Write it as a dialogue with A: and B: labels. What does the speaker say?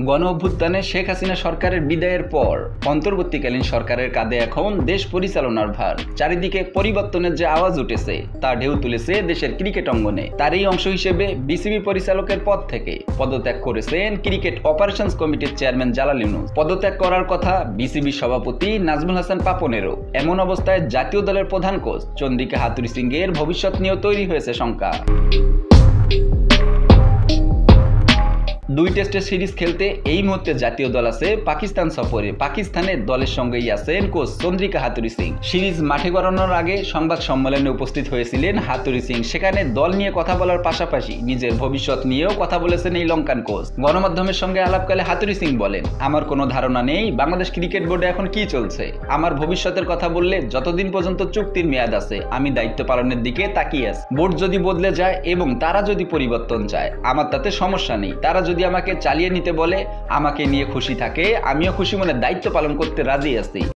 A: গণ অভ্যুত্থানে শেখ হাসিনা সরকারের বিদায়ের পর অন্তর্বর্তীকালীন সরকারের কাঁধে এখন দেশ পরিচালনার ভার। চারিদিকে পরিবর্তনের যে আওয়াজ উঠেছে তা ঢেউ তুলেছে দেশের ক্রিকেট অঙ্গনে। তারই অংশ হিসেবে বিসিবি পরিচালকের পদ থেকে পদত্যাগ করেছেন ক্রিকেট অপারেশনস কমিটির চেয়ারম্যান জালাল ইউনুস। পদত্যাগ করার কথা বিসিবি সভাপতি নাজমুল হাসান পাপনেরও। এমন অবস্থায় জাতীয় দলের প্রধান কোচ চন্দ্রিকা হাথুরুসিংহের ভবিষ্যৎ নিয়েও তৈরি হয়েছে শঙ্কা। 2 টেস্টের সিরিজ খেলতে এই মুহূর্তে জাতীয় দল আছে পাকিস্তান সফরে। পাকিস্তানের দলের সঙ্গেই আছেন কোচ চন্দ্রিকা হাথুরুসিংহে। সিরিজ মাঠে গড়ানোর আগে সংবাদ সম্মেলনে উপস্থিত হয়েছিলেন হাথুরুসিংহে। সেখানে দল নিয়ে কথা বলার পাশাপাশি নিজের ভবিষ্যৎ নিয়েও কথা বলেছেন এই লঙ্কান কোচ। গণমাধ্যমের সঙ্গে আলাপকালে হাথুরুসিংহে বলেন, আমার কোনো ধারণা নেই বাংলাদেশ ক্রিকেট বোর্ডে এখন কি চলছে। আমার ভবিষ্যতের কথা বললে যতদিন পর্যন্ত চুক্তির মেয়াদ আছে আমি দায়িত্ব পালনের দিকে তাকিয়ে আছি। বোর্ড যদি বদলে যায় এবং তারা যদি পরিবর্তন চায় আমার তাতে সমস্যা নেই। তারা যদি আমাকে চালিয়ে নিতে বলে, আমাকে নিয়ে খুশি থাকে, আমিও খুশি মনে দায়িত্ব পালন করতে রাজি আছি।